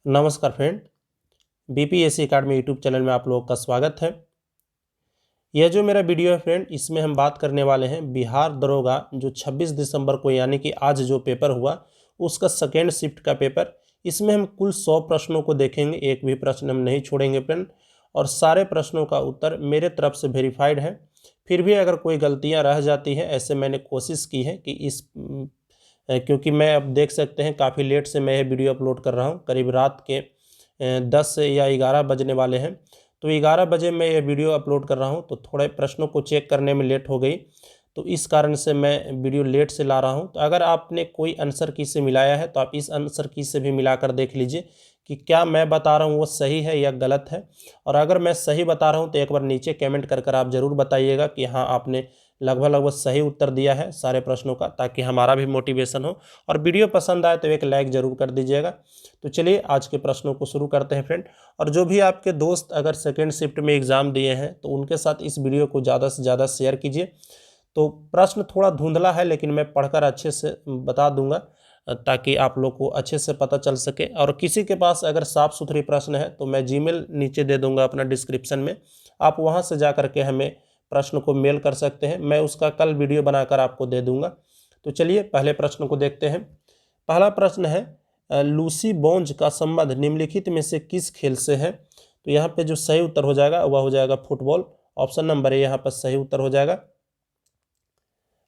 नमस्कार friend, BPSC academy YouTube channel में आप लोगों का स्वागत है। यह जो मेरा वीडियो है फ्रेंड, इसमें हम बात करने वाले हैं बिहार दरोगा जो 26 दिसंबर को यानी कि आज जो पेपर हुआ उसका सेकेंड शिफ्ट का पेपर। इसमें हम कुल 100 प्रश्नों को देखेंगे, एक भी प्रश्न हम नहीं छोड़ेंगे फ्रेंड, और सारे प्रश्नों का उत्तर मेरे तरफ से वेरीफाइड है। फिर भी अगर कोई गलतियाँ रह जाती है, ऐसे मैंने कोशिश की है कि क्योंकि मैं अब देख सकते हैं काफ़ी लेट से मैं ये वीडियो अपलोड कर रहा हूँ, करीब रात के 10 या 11 बजने वाले हैं। तो 11 बजे मैं ये वीडियो अपलोड कर रहा हूँ, तो थोड़े प्रश्नों को चेक करने में लेट हो गई, तो इस कारण से मैं वीडियो लेट से ला रहा हूँ। तो अगर आपने कोई आंसर की से मिलाया है तो आप इस आंसर की से भी मिलाकर देख लीजिए कि क्या मैं बता रहा हूँ वो सही है या गलत है। और अगर मैं सही बता रहा हूँ तो एक बार नीचे कमेंट कर आप ज़रूर बताइएगा कि हाँ आपने लगभग सही उत्तर दिया है सारे प्रश्नों का, ताकि हमारा भी मोटिवेशन हो। और वीडियो पसंद आए तो एक लाइक ज़रूर कर दीजिएगा। तो चलिए आज के प्रश्नों को शुरू करते हैं फ्रेंड। और जो भी आपके दोस्त अगर सेकेंड शिफ्ट में एग्ज़ाम दिए हैं तो उनके साथ इस वीडियो को ज़्यादा से ज़्यादा शेयर कीजिए। तो प्रश्न थोड़ा धुंधला है लेकिन मैं पढ़कर अच्छे से बता दूंगा, ताकि आप लोग को अच्छे से पता चल सके। और किसी के पास अगर साफ़ सुथरी प्रश्न है तो मैं जीमेल नीचे दे दूंगा अपना डिस्क्रिप्शन में, आप वहां से जा करके हमें प्रश्न को मेल कर सकते हैं, मैं उसका कल वीडियो बनाकर आपको दे दूंगा। तो चलिए पहले प्रश्न को देखते हैं। पहला प्रश्न है, लूसी बोंज का संबंध निम्नलिखित में से किस खेल से है? तो यहाँ पे जो सही उत्तर हो जाएगा वह हो जाएगा फुटबॉल। ऑप्शन नंबर ए यहाँ पर सही उत्तर हो जाएगा।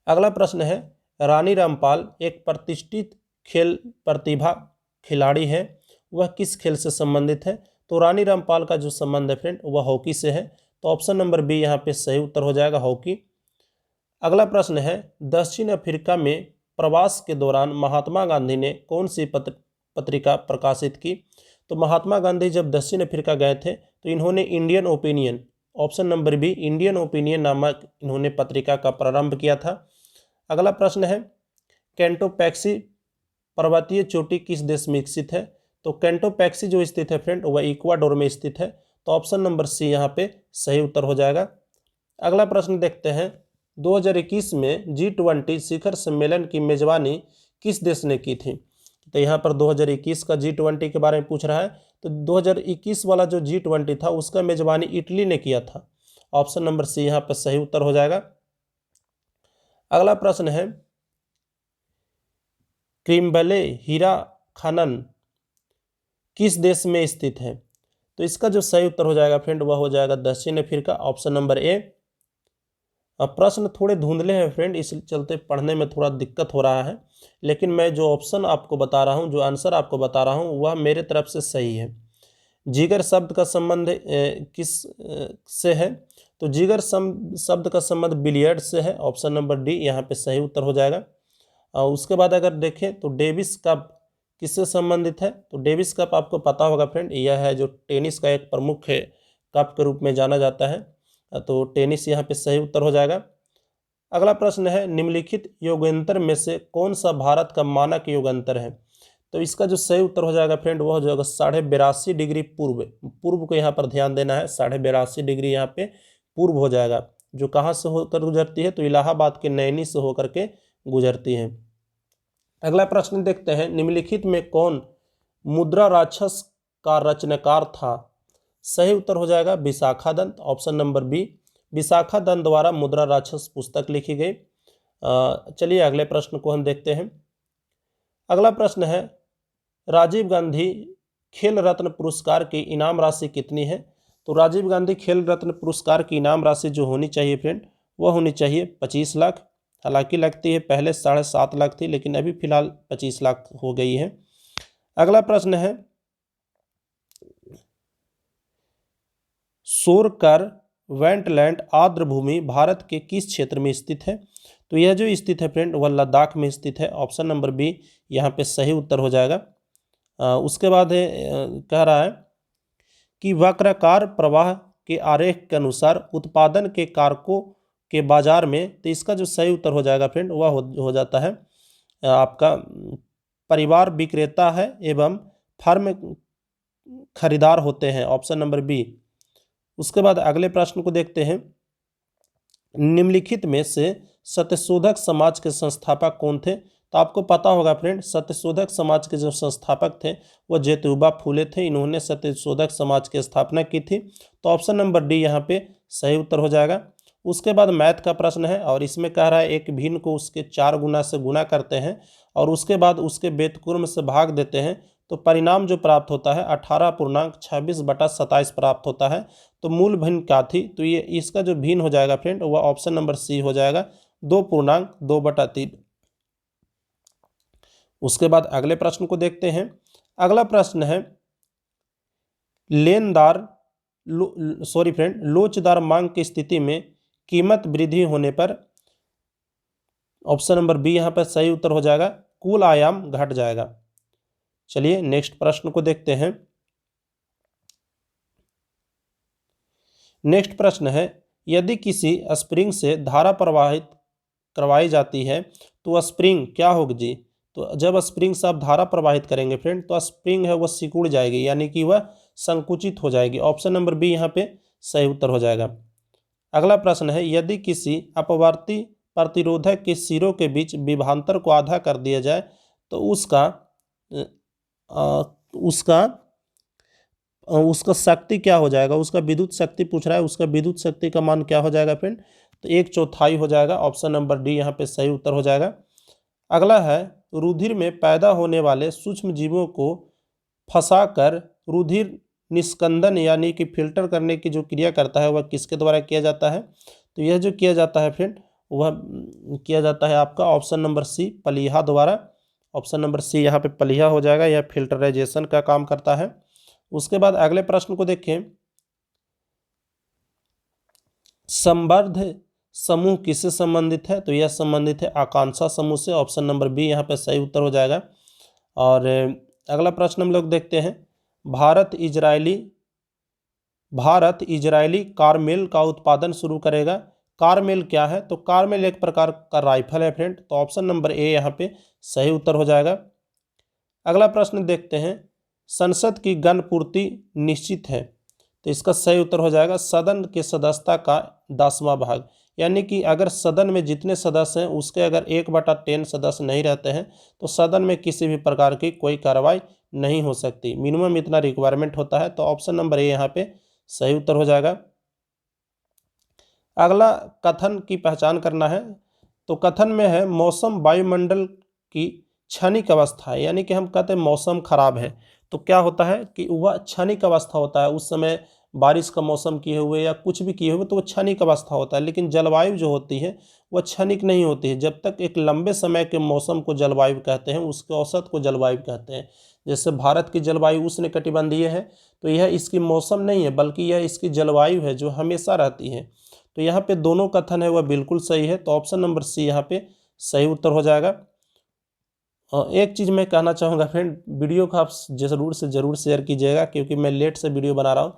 अगला प्रश्न है, रानी रामपाल एक प्रतिष्ठित खेल प्रतिभा खिलाड़ी है, वह किस खेल से संबंधित है? तो रानी रामपाल का जो संबंध है फ्रेंड वह हॉकी से है। तो ऑप्शन नंबर बी यहाँ पे सही उत्तर हो जाएगा, हॉकी। अगला प्रश्न है, दक्षिण अफ्रीका में प्रवास के दौरान महात्मा गांधी ने कौन सी पत्रिका प्रकाशित की? तो महात्मा गांधी जब दक्षिण अफ्रीका गए थे तो इन्होंने Indian opinion, option number B Indian opinion नामक इन्होंने पत्रिका का प्रारंभ किया था। अगला प्रश्न है, कैंटोपैक्सी पर्वतीय चोटी किस देश में स्थित है? तो कैंटोपैक्सी जो स्थित है फ्रेंड वह इक्वाडोर में स्थित है। तो ऑप्शन नंबर सी यहाँ पे सही उत्तर हो जाएगा। अगला प्रश्न देखते हैं, 2021 में G20 शिखर सम्मेलन की मेजबानी किस देश ने की थी? तो यहाँ पर 2021 का G20 के बारे में पूछ रहा है। तो 2021 वाला जो G20 था उसका मेजबानी इटली ने किया था। ऑप्शन नंबर सी यहाँ पर सही उत्तर हो जाएगा। अगला प्रश्न है, क्रिम्बले हीरा खनन किस देश में स्थित है? तो इसका जो सही उत्तर हो जाएगा फ्रेंड वह हो जाएगा दक्षिण अफ्रीका। Option number A. प्रश्न थोड़े धुंधले हैं फ्रेंड, इस चलते पढ़ने में थोड़ा दिक्कत हो रहा है, लेकिन मैं जो ऑप्शन आपको बता रहा हूँ, जो आंसर आपको बता रहा हूँ वह मेरे तरफ से सही है। जिगर शब्द का संबंध किस से है? तो जिगर शब्द का संबंध बिलियर्ड से है। ऑप्शन नंबर डी यहाँ पे सही उत्तर हो जाएगा। उसके बाद अगर देखें तो डेविस कप किससे संबंधित है? तो डेविस कप आपको पता होगा फ्रेंड, यह है जो टेनिस का एक प्रमुख कप के रूप में जाना जाता है। तो टेनिस यहाँ पे सही उत्तर हो जाएगा। अगला प्रश्न है, निम्नलिखित योगांतर में से कौन सा भारत का मानक योगांतर है? तो इसका जो सही उत्तर हो जाएगा फ्रेंड वह हो जाएगा 82.5 डिग्री पूर्व। पूर्व को यहाँ पर ध्यान देना है, 82.5 डिग्री यहाँ पे पूर्व हो जाएगा, जो कहाँ से होकर गुजरती है? तो इलाहाबाद के नैनी से होकर के गुजरती है। अगला प्रश्न देखते हैं, निम्नलिखित में कौन मुद्रा राक्षस का रचनाकार था? सही उत्तर हो जाएगा Vishakha Datta. Option number B, Vishakha Datta द्वारा मुद्रा राक्षस पुस्तक लिखी गई। चलिए अगले प्रश्न को हम देखते हैं। अगला प्रश्न है, राजीव गांधी खेल रत्न पुरस्कार की इनाम राशि कितनी है? तो राजीव गांधी खेल रत्न पुरस्कार की इनाम राशि जो होनी चाहिए फ्रेंड वह होनी चाहिए 25 लाख। हालांकि लगती है पहले 7.5 लाख थी, लेकिन अभी फिलहाल 25 लाख हो गई है। अगला प्रश्न है, सोरकर वेंटलैंड आर्द्र भूमि भारत के किस क्षेत्र में स्थित है? तो यह जो स्थित है फ्रेंड वह लद्दाख में स्थित है। ऑप्शन नंबर बी यहाँ पे सही उत्तर हो जाएगा। उसके बाद कह रहा है कि वक्राकार प्रवाह के आरेख के अनुसार उत्पादन के कारकों के बाजार में, तो इसका जो सही उत्तर हो जाएगा फ्रेंड वह हो जाता है आपका परिवार विक्रेता है एवं फर्म खरीदार होते हैं। Option number B. उसके बाद अगले प्रश्न को देखते हैं, निम्नलिखित में से सत्यशोधक समाज के संस्थापक कौन थे? तो आपको पता होगा फ्रेंड, सत्यशोधक समाज के जो संस्थापक थे वह ज्योतिबा फूले थे। इन्होंने सत्यशोधक समाज की स्थापना की थी। तो ऑप्शन नंबर डी यहाँ पे सही उत्तर हो जाएगा। उसके बाद मैथ का प्रश्न है और इसमें कह रहा है एक भिन्न को उसके 4 गुना से गुना करते हैं और उसके बाद उसके व्युत्क्रम से भाग देते हैं, तो परिणाम जो प्राप्त होता है 18.26/27 प्राप्त होता है। तो मूल भिन्न क्या थी, तो ये इसका जो भिन्न हो जाएगा फ्रेंड वह ऑप्शन नंबर सी हो जाएगा, 2.2/3। उसके बाद अगले प्रश्न को देखते हैं। अगला प्रश्न है लोचदार मांग की स्थिति में कीमत वृद्धि होने पर, ऑप्शन नंबर बी यहाँ पर सही उत्तर हो जाएगा, कुल आयाम घट जाएगा। चलिए नेक्स्ट प्रश्न को देखते हैं। नेक्स्ट प्रश्न है यदि किसी स्प्रिंग से धारा प्रवाहित करवाई जाती है तो स्प्रिंग क्या होगी जी। तो जब स्प्रिंग से आप धारा प्रवाहित करेंगे फ्रेंड तो स्प्रिंग है वह सिकुड़ जाएगी, यानी कि वह संकुचित हो जाएगी। ऑप्शन नंबर बी यहाँ पे सही उत्तर हो जाएगा। अगला प्रश्न है यदि किसी अपवर्ती प्रतिरोधक के सिरों के बीच विभवांतर को आधा कर दिया जाए तो उसका शक्ति क्या हो जाएगा। उसका विद्युत शक्ति पूछ रहा है, उसका विद्युत शक्ति का मान क्या हो जाएगा फ्रेंड, तो 1/4 हो जाएगा। ऑप्शन नंबर डी यहाँ पे सही उत्तर हो जाएगा। अगला है रुधिर में पैदा होने वाले सूक्ष्म जीवों को फंसाकर रुधिर निस्कंदन यानी कि फिल्टर करने की जो क्रिया करता है वह किसके द्वारा किया जाता है। तो यह जो किया जाता है फ्रेंड वह किया जाता है आपका ऑप्शन नंबर सी, पलीहा द्वारा। ऑप्शन नंबर सी यहाँ पे पलीहा हो जाएगा, यह फिल्टराइजेशन का काम करता है। उसके बाद अगले प्रश्न को देखें, संबद्ध समूह किससे संबंधित है, तो यह संबंधित है आकांक्षा समूह से। ऑप्शन नंबर बी यहाँ पे सही उत्तर हो जाएगा। और अगला प्रश्न हम लोग देखते हैं, भारत इजरायली कारमेल का उत्पादन शुरू करेगा। कारमेल क्या है, तो कारमेल एक प्रकार का राइफल है फ्रेंड। तो ऑप्शन नंबर ए यहाँ पे सही उत्तर हो जाएगा। अगला प्रश्न देखते हैं, संसद की गणपूर्ति निश्चित है, तो इसका सही उत्तर हो जाएगा सदन के सदस्यता का 10वां भाग। यानी कि अगर सदन में जितने सदस्य हैं उसके अगर 1/10 सदस्य नहीं रहते हैं तो सदन में किसी भी प्रकार की कोई कार्रवाई नहीं हो सकती। मिनिमम इतना रिक्वायरमेंट होता है। तो ऑप्शन नंबर ए यहाँ पे सही उत्तर हो जाएगा। अगला कथन की पहचान करना है, तो कथन में है मौसम वायुमंडल की क्षणिक अवस्था है। यानी कि हम कहते हैं मौसम खराब है तो क्या होता है कि वह क्षणिक अवस्था होता है, उस समय बारिश का मौसम किए हुए या कुछ भी किए हुए तो वह क्षणिक अवस्था होता है। लेकिन जलवायु जो होती है वह क्षणिक नहीं होती है। जब तक एक लंबे समय के मौसम को जलवायु कहते हैं, उसके औसत को जलवायु कहते हैं। जैसे भारत की जलवायु उष्णकटिबंधीय है तो यह इसकी मौसम नहीं है बल्कि यह इसकी जलवायु है जो हमेशा रहती है। तो यहाँ पे दोनों कथन है वह बिल्कुल सही है। तो ऑप्शन नंबर सी यहाँ पे सही उत्तर हो जाएगा। एक चीज़ मैं कहना चाहूँगा फ्रेंड, वीडियो को आप ज़रूर से ज़रूर शेयर कीजिएगा क्योंकि मैं लेट से वीडियो बना रहा हूँ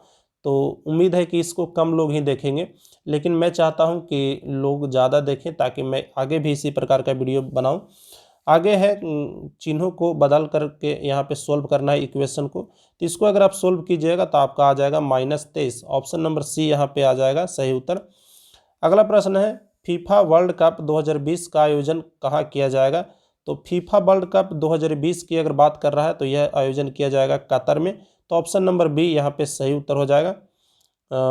तो उम्मीद है कि इसको कम लोग ही देखेंगे। लेकिन मैं चाहता हूँ कि लोग ज़्यादा देखें ताकि मैं आगे भी इसी प्रकार का वीडियो बनाऊँ। आगे है चिन्हों को बदल करके यहाँ पे सोल्व करना है इक्वेशन को। तो इसको अगर आप सोल्व कीजिएगा तो आपका आ जाएगा -23। ऑप्शन नंबर सी यहाँ पे आ जाएगा सही उत्तर। अगला प्रश्न है फीफा वर्ल्ड कप 2020 का आयोजन कहाँ किया जाएगा। तो फीफा वर्ल्ड कप 2020 की अगर बात कर रहा है तो यह आयोजन किया जाएगा कतर में। तो ऑप्शन नंबर बी यहाँ पे सही उत्तर हो जाएगा।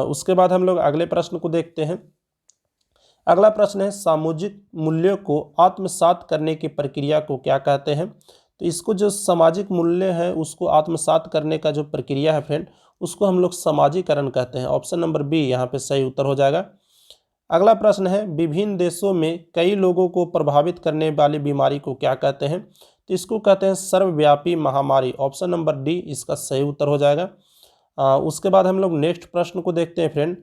उसके बाद हम लोग अगले प्रश्न को देखते हैं। अगला प्रश्न है सामाजिक मूल्यों को आत्मसात करने की प्रक्रिया को क्या कहते हैं। तो इसको जो सामाजिक मूल्य है उसको आत्मसात करने का जो प्रक्रिया है फ्रेंड उसको हम लोग समाजीकरण कहते हैं। ऑप्शन नंबर बी यहाँ पे सही उत्तर हो जाएगा। अगला प्रश्न है विभिन्न देशों में कई लोगों को प्रभावित करने वाली बीमारी को क्या कहते हैं। तो इसको कहते हैं सर्वव्यापी महामारी। ऑप्शन नंबर डी इसका सही उत्तर हो जाएगा। उसके बाद हम लोग नेक्स्ट प्रश्न को देखते हैं फ्रेंड,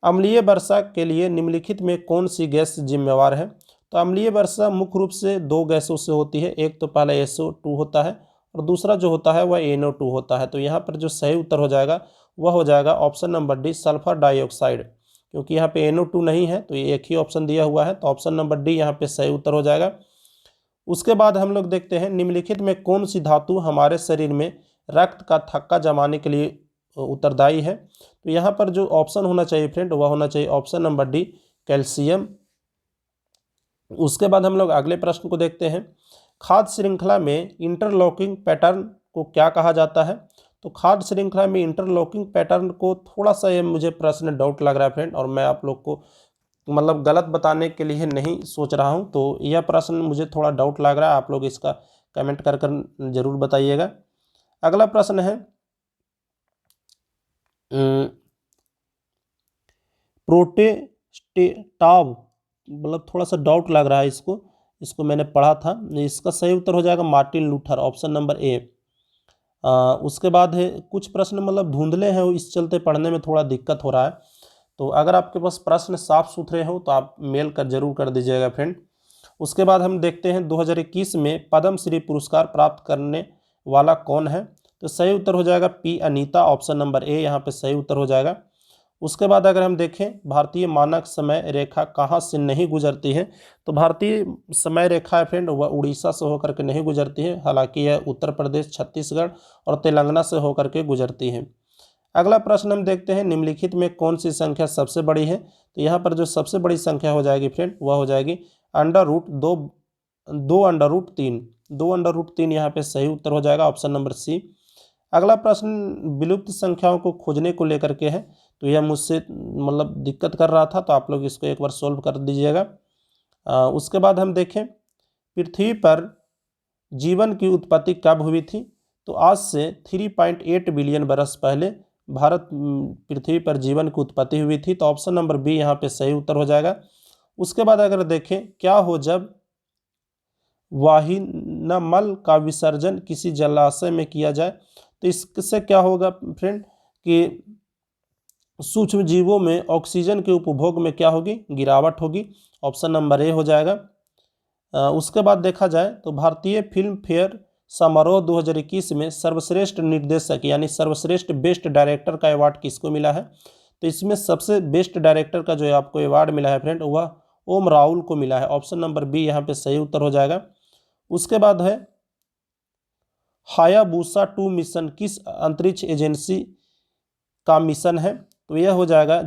अम्लीय वर्षा के लिए निम्नलिखित में कौन सी गैस जिम्मेवार है। तो अम्लीय वर्षा मुख्य रूप से 2 गैसों से होती है। एक तो पहला SO2 होता है और दूसरा जो होता है वह NO2 होता है। तो यहाँ पर जो सही उत्तर हो जाएगा वह हो जाएगा option number D sulphur dioxide, क्योंकि यहाँ पे NO2 नहीं है तो ये एक ही ऑप्शन दिया हुआ है। तो ऑप्शन नंबर डी यहाँ पे सही उत्तर हो जाएगा। उसके बाद हम लोग देखते हैं निम्नलिखित में कौन सी धातु हमारे शरीर में रक्त का थक्का जमाने के लिए उत्तरदायी है। तो यहाँ पर जो ऑप्शन होना चाहिए फ्रेंड वह होना चाहिए ऑप्शन नंबर डी कैल्शियम। उसके बाद हम लोग अगले प्रश्न को देखते हैं, खाद्य श्रृंखला में इंटरलॉकिंग पैटर्न को क्या कहा जाता है? तो खाद्य श्रृंखला में इंटरलॉकिंग पैटर्न को थोड़ा सा ये मुझे प्रश्न डाउट लग रहा है फ्रेंड, और मैं आप लोग को मतलब गलत बताने के लिए नहीं सोच रहा हूँ, तो यह प्रश्न मुझे थोड़ा डाउट लग रहा है। आप लोग इसका कमेंट कर कर जरूर बताइएगा। अगला प्रश्न है प्रोटेस्टेटाव, मतलब थोड़ा सा डाउट लग रहा है इसको मैंने पढ़ा था। इसका सही उत्तर हो जाएगा Martin Luther, option number A. उसके बाद है कुछ प्रश्न मतलब धुंधले हैं, इस चलते पढ़ने में थोड़ा दिक्कत हो रहा है। तो अगर आपके पास प्रश्न साफ सुथरे हो तो आप मेल कर जरूर कर दीजिएगा फ्रेंड। उसके बाद हम देखते हैं 2021 में पद्म श्री पुरस्कार प्राप्त करने वाला कौन है? तो सही उत्तर हो जाएगा P Anita, option number A यहाँ पे सही उत्तर हो जाएगा। उसके बाद अगर हम देखें भारतीय मानक समय रेखा कहाँ से नहीं गुजरती है? तो भारतीय समय रेखा है फ्रेंड वह उड़ीसा से होकर के नहीं गुजरती है, हालांकि यह उत्तर प्रदेश, छत्तीसगढ़ और तेलंगाना से होकर के गुजरती है। अगला प्रश्न हम देखते हैं निम्नलिखित में कौन सी संख्या सबसे बड़ी है? तो यहाँ पर जो सबसे बड़ी संख्या हो जाएगी फ्रेंड वह हो जाएगी दो अंडर रूट तीन यहाँ पे सही उत्तर हो जाएगा, ऑप्शन नंबर सी। अगला प्रश्न विलुप्त संख्याओं को खोजने को लेकर के है, तो यह मुझसे मतलब दिक्कत कर रहा था, तो आप लोग इसको एक बार सोल्व कर दीजिएगा। उसके बाद हम देखें पृथ्वी पर जीवन की उत्पत्ति कब हुई थी? तो आज से 3.8 बिलियन बरस पहले भारत पृथ्वी पर जीवन की उत्पत्ति हुई थी, तो ऑप्शन नंबर बी यहाँ पे सही उत्तर हो जाएगा। उसके बाद अगर देखें क्या हो जब वाहिनमल का विसर्जन किसी जलाशय में किया जाए? तो इससे क्या होगा फ्रेंड कि सूक्ष्म जीवों में ऑक्सीजन के उपभोग में क्या होगी? गिरावट होगी, ऑप्शन नंबर ए हो जाएगा। उसके बाद देखा जाए तो भारतीय फिल्म फेयर समारोह 2021 में सर्वश्रेष्ठ निर्देशक यानी सर्वश्रेष्ठ बेस्ट डायरेक्टर का अवार्ड किसको मिला है? तो इसमें सबसे बेस्ट डायरेक्टर का जो आपको अवार्ड मिला है फ्रेंड वह ओम राहुल को मिला है, ऑप्शन नंबर बी यहाँ पे सही उत्तर हो जाएगा। उसके बाद है हायाबुसा 2 मिशन किस अंतरिक्ष एजेंसी का मिशन है? तो यह हो जाएगा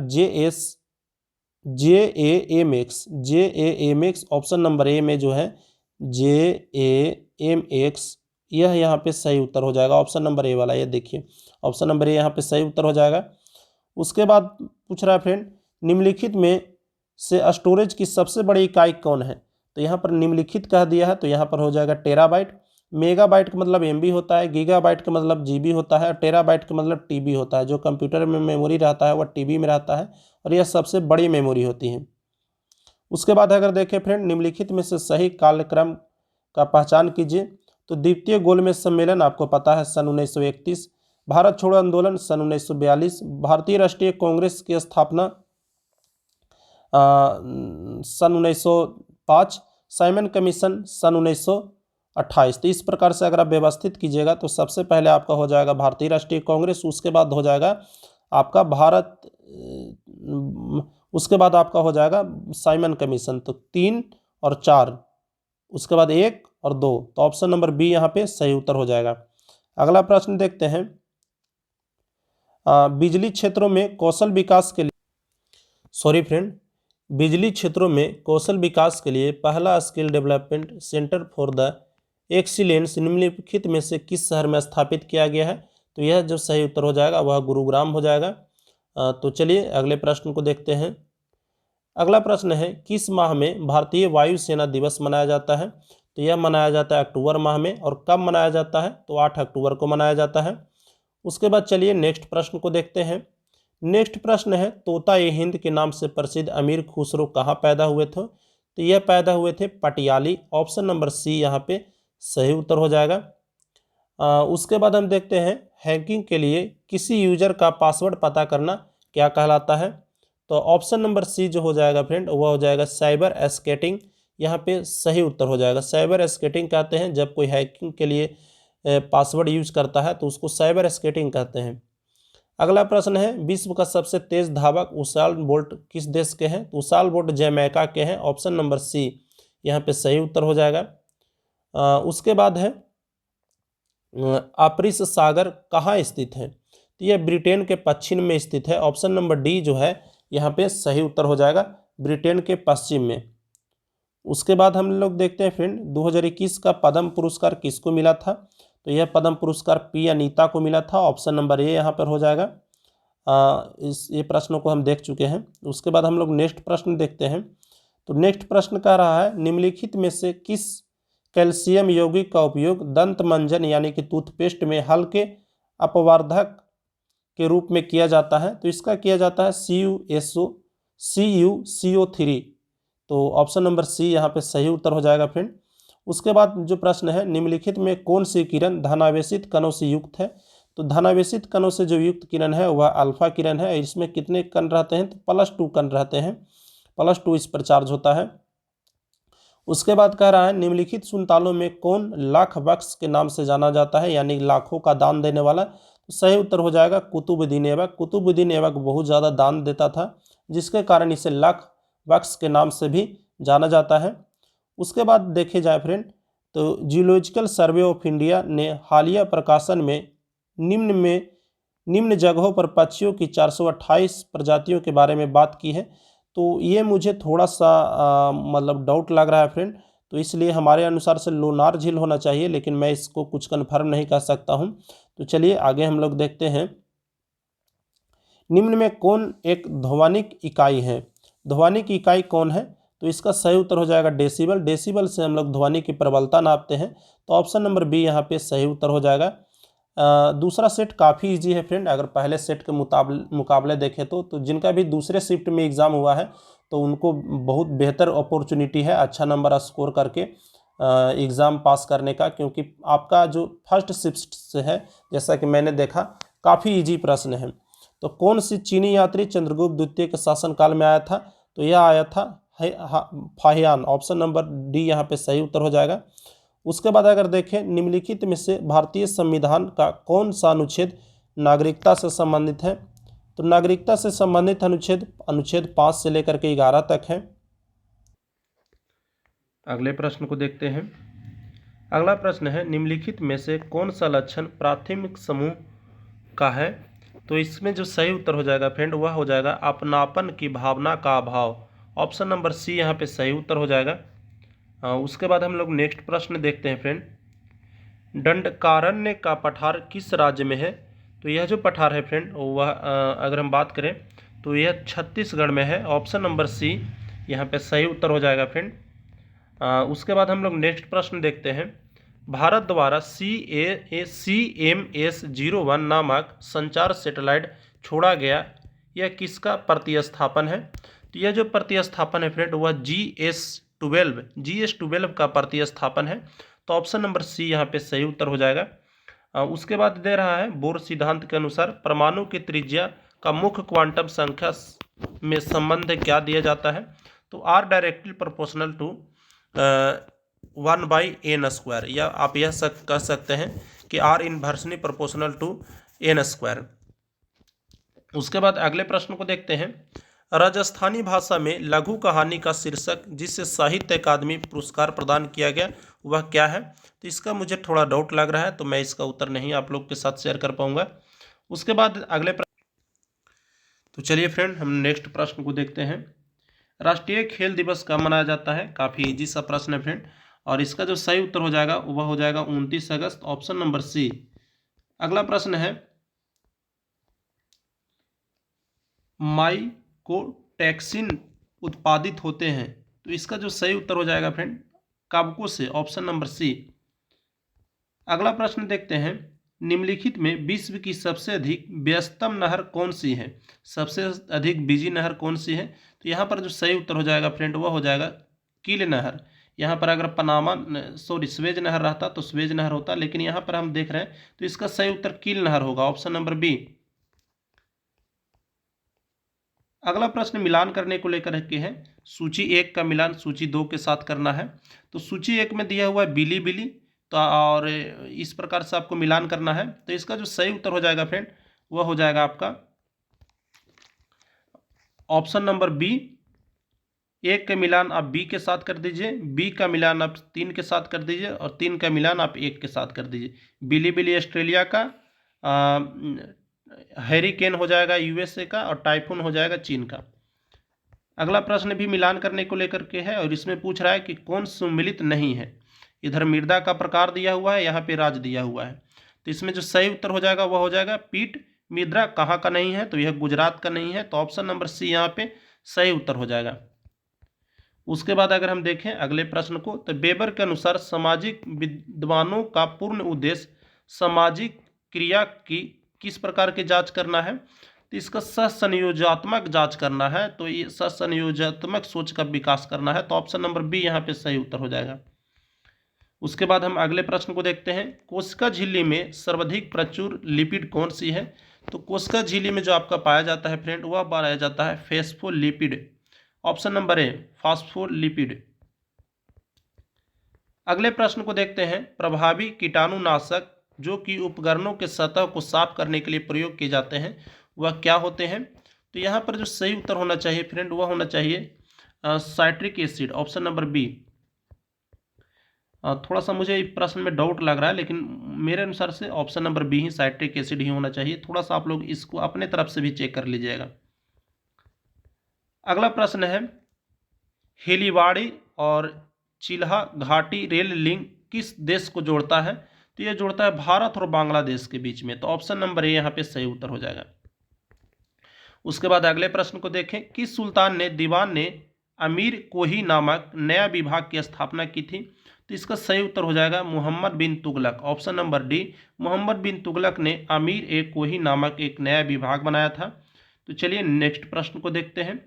JAMX, ऑप्शन नंबर ए में जो है JAMX यह यहाँ पे सही उत्तर हो जाएगा, ऑप्शन नंबर ए वाला, ये देखिए ऑप्शन नंबर ए यहाँ पे सही उत्तर हो जाएगा। उसके बाद पूछ रहा है फ्रेंड निम्नलिखित में से स्टोरेज की सबसे बड़ी इकाई कौन है? तो यहाँ पर निम्नलिखित कह दिया है, तो यहाँ पर हो जाएगा टेराबाइट। मेगाबाइट का मतलब एमबी होता है, गीगाबाइट का मतलब जीबी होता है, और टेराबाइट का मतलब टीबी होता है। जो कंप्यूटर में मेमोरी रहता है वह टीबी में रहता है, और यह सबसे बड़ी मेमोरी होती है। उसके बाद अगर देखें फ्रेंड निम्नलिखित में से सही कालक्रम का पहचान कीजिए। तो द्वितीय गोलमेज सम्मेलन आपको पता है सन 1931, भारत छोड़ो आंदोलन सन 1942, भारतीय राष्ट्रीय कांग्रेस की स्थापना सन 1905, साइमन कमीशन सन 1928। तो इस प्रकार से अगर आप व्यवस्थित कीजिएगा तो सबसे पहले आपका हो जाएगा भारतीय राष्ट्रीय कांग्रेस, उसके बाद हो जाएगा आपका उसके बाद आपका हो जाएगा साइमन कमीशन, तो 3 और 4, उसके बाद 1 और 2, तो ऑप्शन नंबर बी यहाँ पे सही उत्तर हो जाएगा। अगला प्रश्न देखते हैं बिजली क्षेत्रों में कौशल विकास के लिए बिजली क्षेत्रों में कौशल विकास के लिए पहला skill development centre for the excellence निम्नलिखित में से किस शहर में स्थापित किया गया है? तो यह जो सही उत्तर हो जाएगा वह गुरुग्राम हो जाएगा। तो चलिए अगले प्रश्न को देखते हैं। अगला प्रश्न है किस माह में भारतीय वायुसेना दिवस मनाया जाता है? तो यह मनाया जाता है अक्टूबर माह में, और कब मनाया जाता है? तो 8 अक्टूबर को मनाया जाता है। उसके बाद चलिए नेक्स्ट प्रश्न को देखते हैं। नेक्स्ट प्रश्न है तोता ए हिंद के नाम से प्रसिद्ध अमीर खुसरो कहाँ पैदा हुए थे? तो यह पैदा हुए थे पटियाली, ऑप्शन नंबर सी यहाँ पे सही उत्तर हो जाएगा। उसके बाद हम देखते हैं हैकिंग के लिए किसी यूजर का पासवर्ड पता करना क्या कहलाता है? तो ऑप्शन नंबर सी जो हो जाएगा फ्रेंड वह हो जाएगा साइबर एस्केटिंग, यहाँ पे सही उत्तर हो जाएगा। साइबर एस्केटिंग कहते हैं जब कोई हैकिंग के लिए पासवर्ड यूज करता है तो उसको साइबर एस्केटिंग कहते हैं। अगला प्रश्न है विश्व का सबसे तेज धावक उसाइन बोल्ट किस देश के हैं? तो उसाइन बोल्ट जमैका के हैं, ऑप्शन नंबर सी यहाँ पे सही उत्तर हो जाएगा। उसके बाद है अप्रिस सागर कहाँ स्थित है? तो यह ब्रिटेन के पश्चिम में स्थित है, ऑप्शन नंबर डी जो है यहाँ पे सही उत्तर हो जाएगा, ब्रिटेन के पश्चिम में। उसके बाद हम लोग देखते हैं फ्रेंड 2021 का पद्म पुरस्कार किसको मिला था। तो यह पद्म पुरस्कार पी अनीता को मिला था। ऑप्शन नंबर ए यहाँ पर हो जाएगा। इस ये प्रश्नों को हम देख चुके हैं। उसके बाद हम लोग नेक्स्ट प्रश्न देखते हैं। तो नेक्स्ट प्रश्न कह रहा है निम्नलिखित में से किस कैल्शियम यौगिक का उपयोग दंत मंजन यानी कि टूथपेस्ट में हल्के अपवर्धक के रूप में किया जाता है। तो इसका किया जाता है CuCO3। तो ऑप्शन नंबर सी यहाँ पे सही उत्तर हो जाएगा फ्रेंड। उसके बाद जो प्रश्न है निम्नलिखित में कौन सी किरण धनावेशित कणों से युक्त है। तो धनावेशित कणों से जो युक्त किरण है वह अल्फा किरण है। इसमें कितने कण रहते हैं, तो +2 कण रहते हैं, +2 इस पर चार्ज होता है। उसके बाद कह रहा है निम्नलिखित सुनतालों में कौन लाख बख्श के नाम से जाना जाता है, यानी लाखों का दान देने वाला। तो सही उत्तर हो जाएगा कुतुबुद्दीन ऐबक। कुतुबुद्दीन ऐबक बहुत ज़्यादा दान देता था, जिसके कारण इसे लाख बख्श के नाम से भी जाना जाता है। उसके बाद देखे जाए फ्रेंड तो जियोलॉजिकल सर्वे ऑफ इंडिया ने हालिया प्रकाशन में निम्न जगहों पर पक्षियों की 428 प्रजातियों के बारे में बात की है। तो ये मुझे थोड़ा सा मतलब डाउट लग रहा है फ्रेंड। तो इसलिए हमारे अनुसार से लोनार झील होना चाहिए, लेकिन मैं इसको कुछ कन्फर्म नहीं कर सकता हूँ। तो चलिए आगे हम लोग देखते हैं निम्न में कौन एक ध्वनिक इकाई है। ध्वनिक इकाई कौन है। तो इसका सही उत्तर हो जाएगा डेसिबल। डेसिबल से हम लोग ध्वनि की प्रबलता नापते हैं। तो ऑप्शन नंबर बी यहाँ पे सही उत्तर हो जाएगा। दूसरा सेट काफ़ी इजी है फ्रेंड। अगर पहले सेट के मुकाबले देखें तो जिनका भी दूसरे शिफ्ट में एग्ज़ाम हुआ है तो उनको बहुत बेहतर अपॉर्चुनिटी है अच्छा नंबर स्कोर करके एग्ज़ाम पास करने का, क्योंकि आपका जो फर्स्ट शिफ्ट से है जैसा कि मैंने देखा काफ़ी इजी प्रश्न है। तो कौन सी चीनी यात्री चंद्रगुप्त द्वितीय के शासनकाल में आया था। तो यह आया था फाहियान। ऑप्शन नंबर डी यहाँ पे सही उत्तर हो जाएगा। उसके बाद अगर देखें निम्नलिखित में से भारतीय संविधान का कौन सा अनुच्छेद नागरिकता से संबंधित है। तो नागरिकता से संबंधित अनुच्छेद 5 से लेकर के 11 तक है। अगले प्रश्न को देखते हैं। अगला प्रश्न है निम्नलिखित में से कौन सा लक्षण प्राथमिक समूह का है। तो इसमें जो सही उत्तर हो जाएगा फ्रेंड वह हो जाएगा अपनापन की भावना का अभाव। ऑप्शन नंबर सी यहाँ पे सही उत्तर हो जाएगा। उसके बाद हम लोग नेक्स्ट प्रश्न देखते हैं फ्रेंड। दंडकारण्य का पठार किस राज्य में है। तो यह जो पठार है फ्रेंड वह अगर हम बात करें तो यह छत्तीसगढ़ में है। ऑप्शन नंबर सी यहाँ पे सही उत्तर हो जाएगा फ्रेंड। उसके बाद हम लोग नेक्स्ट प्रश्न देखते हैं। भारत द्वारा CMS-01 नामक संचार सैटेलाइट छोड़ा गया, यह किसका प्रतिस्थापन है। तो यह जो प्रतिस्थापन है फ्रेंड वह GS-12 का प्रतिस्थापन है। तो ऑप्शन नंबर सी यहाँ पे सही उत्तर हो जाएगा। उसके बाद दे रहा है बोर सिद्धांत के अनुसार परमाणु की त्रिज्या का मुख्य क्वांटम संख्या में संबंध क्या दिया जाता है। तो R directly proportional to 1/n², या आप यह कह सकते हैं कि R inversely proportional to n²। उसके बाद अगले प्रश्न को देखते हैं। राजस्थानी भाषा में लघु कहानी का शीर्षक जिसे साहित्य अकादमी पुरस्कार प्रदान किया गया वह क्या है। तो इसका मुझे थोड़ा डाउट लग रहा है, तो मैं इसका उत्तर नहीं आप लोग के साथ शेयर कर पाऊंगा। उसके बाद अगले तो चलिए फ्रेंड हम नेक्स्ट प्रश्न को देखते हैं। राष्ट्रीय खेल दिवस कब मनाया जाता है। काफ़ी इजी सा प्रश्न है फ्रेंड, और इसका जो सही उत्तर हो जाएगा वह हो जाएगा 29 अगस्त। Option number C. अगला प्रश्न है माइकोटैक्सिन उत्पादित होते हैं। तो इसका जो सही उत्तर हो जाएगा फ्रेंड काबको से। Option number C. अगला प्रश्न देखते हैं। निम्नलिखित में विश्व की सबसे अधिक व्यस्तम नहर कौन सी है। सबसे अधिक बिजी नहर कौन सी है। तो यहाँ पर जो सही उत्तर हो जाएगा फ्रेंड वह हो जाएगा कील नहर। यहाँ पर अगर स्वेज नहर रहता तो स्वेज नहर होता, लेकिन यहाँ पर हम देख रहे हैं तो इसका सही उत्तर कील नहर होगा। Option number B. अगला प्रश्न मिलान करने को लेकर के है। सूची 1 का मिलान सूची 2 के साथ करना है। तो सूची 1 में दिया हुआ है बिली बिली, तो और इस प्रकार से आपको मिलान करना है। तो इसका जो सही उत्तर हो जाएगा फ्रेंड वह हो जाएगा आपका ऑप्शन नंबर बी। 1 का मिलान आप बी के साथ कर दीजिए, बी का मिलान आप 3 के साथ कर दीजिए, और 3 का मिलान आप 1 के साथ कर दीजिए। बिली बिली ऑस्ट्रेलिया का, हैरिकेन हो जाएगा USA का, और टाइफून हो जाएगा चीन का। अगला प्रश्न भी मिलान करने को लेकर के है और इसमें पूछ रहा है कि कौन सुमिलित नहीं है। इधर मृदा का प्रकार दिया हुआ है, यहाँ पे राज्य दिया हुआ है। तो इसमें जो सही उत्तर हो जाएगा वह हो जाएगा पीठ मृदा कहाँ का नहीं है, तो यह गुजरात का नहीं है। तो ऑप्शन नंबर सी यहाँ पे सही उत्तर हो जाएगा। उसके बाद अगर हम देखें अगले प्रश्न को, तो वेबर के अनुसार सामाजिक विद्वानों का पूर्ण उद्देश्य सामाजिक क्रिया की किस प्रकार की जांच करना है, तो इसका सहसंयोजनात्मक जांच करना है। तो ये सहसंयोजनात्मक सोच का विकास करना है। तो ऑप्शन नंबर बी यहाँ पे सही उत्तर हो जाएगा। उसके बाद हम अगले प्रश्न को देखते हैं, कोशिका झिल्ली में सर्वाधिक प्रचुर लिपिड कौन सी है। तो कोशिका झिल्ली में जो आपका पाया जाता है फ्रेंड, वह पाया जाता है phospholipid. Option number A phospholipid. अगले प्रश्न को देखते हैं, प्रभावी कीटाणुनाशक जो कि उपकरणों के सतह को साफ करने के लिए प्रयोग किए जाते हैं वह क्या होते हैं। तो यहाँ पर जो सही उत्तर होना चाहिए फ्रेंड वह होना चाहिए citric acid. Option number B. थोड़ा सा मुझे प्रश्न में डाउट लग रहा है, लेकिन मेरे अनुसार से ऑप्शन नंबर बी ही साइट्रिक एसिड ही होना चाहिए। थोड़ा सा आप लोग इसको अपने तरफ से भी चेक कर लीजिएगा। अगला प्रश्न है, हेलीवाड़ी और चिल्हा घाटी रेल लिंक किस देश को जोड़ता है। तो यह जोड़ता है भारत और बांग्लादेश के बीच में। तो ऑप्शन नंबर ए यहाँ पे सही उत्तर हो जाएगा। उसके बाद अगले प्रश्न को देखें, किस सुल्तान ने दीवान ने अमीर कोही नामक नया विभाग की स्थापना की थी। तो इसका सही उत्तर हो जाएगा Muhammad bin Tughlaq. Option number D, Muhammad bin Tughlaq ने अमीर ए कोही नामक एक नया विभाग बनाया था। तो चलिए नेक्स्ट प्रश्न को देखते हैं,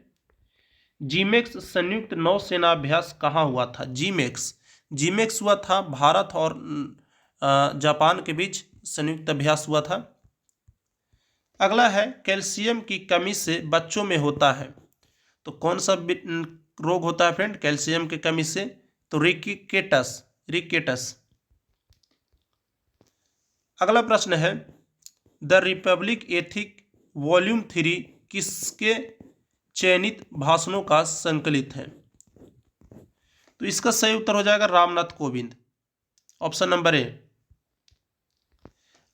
जीमेक्स संयुक्त नौसेना अभ्यास कहाँ हुआ था। जीमेक्स हुआ था भारत और जापान के बीच संयुक्त अभ्यास हुआ था। अगला है, कैल्शियम की कमी से बच्चों में होता है। तो कौन सा रोग होता है फ्रेंड कैल्शियम की कमी से। तो रिकेटस। अगला प्रश्न है, द रिपब्लिक एथिक वॉल्यूम 3 किसके चयनित भाषणों का संकलित है। तो इसका सही उत्तर हो जाएगा Ramnath Kovind. Option number A.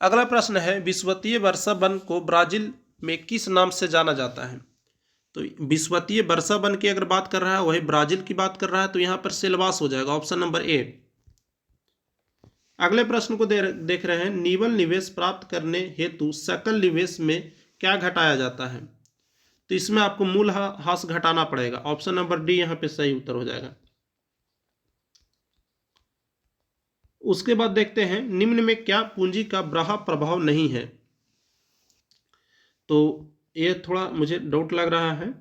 अगला प्रश्न है, विश्ववीय वर्षा वन को ब्राजील में किस नाम से जाना जाता है। तो विश्ववीय वर्षा वन की अगर बात कर रहा है वही ब्राजील की बात कर रहा है, तो यहाँ पर सेल्वास हो जाएगा। Option number A. अगले प्रश्न को देख रहे हैं, निवल निवेश प्राप्त करने हेतु सकल निवेश में क्या घटाया जाता है। तो इसमें आपको मूल ह्रास घटाना पड़ेगा। ऑप्शन नंबर डी यहाँ पे सही उत्तर हो जाएगा। उसके बाद देखते हैं, निम्न में क्या पूंजी का बड़ा प्रभाव नहीं है। तो ये थोड़ा मुझे डाउट लग रहा है।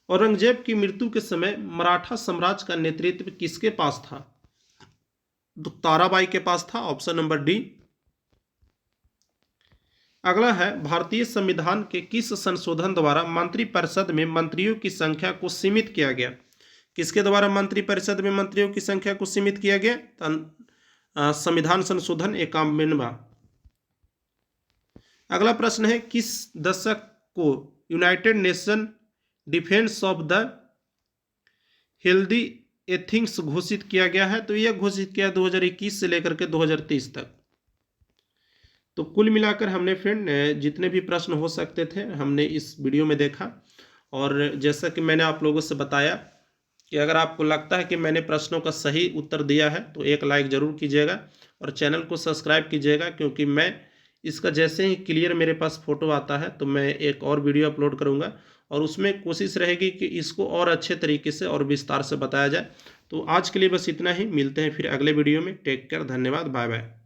औरंगजेब की मृत्यु के समय मराठा साम्राज्य का नेतृत्व किसके पास था। तो ताराबाई के पास था। Option number D. अगला है, भारतीय संविधान के किस संशोधन द्वारा मंत्रिपरिषद में मंत्रियों की संख्या को सीमित किया गया। किसके द्वारा मंत्रिपरिषद में मंत्रियों की संख्या को सीमित किया गया। संविधान संशोधन 51वां। अगला प्रश्न है, किस दशक को United nation defence of the healthy ethics घोषित किया गया है। तो यह घोषित किया 2021 से लेकर के 2030 तक। तो कुल मिलाकर हमने फ्रेंड जितने भी प्रश्न हो सकते थे हमने इस वीडियो में देखा। और जैसा कि मैंने आप लोगों से बताया कि अगर आपको लगता है कि मैंने प्रश्नों का सही उत्तर दिया है तो एक लाइक ज़रूर कीजिएगा और चैनल को सब्सक्राइब कीजिएगा, क्योंकि मैं इसका जैसे ही क्लियर मेरे पास फ़ोटो आता है तो मैं एक और वीडियो अपलोड करूँगा और उसमें कोशिश रहेगी कि इसको और अच्छे तरीके से और विस्तार से बताया जाए। तो आज के लिए बस इतना ही, मिलते हैं फिर अगले वीडियो में। टेक केयर, धन्यवाद, बाय बाय।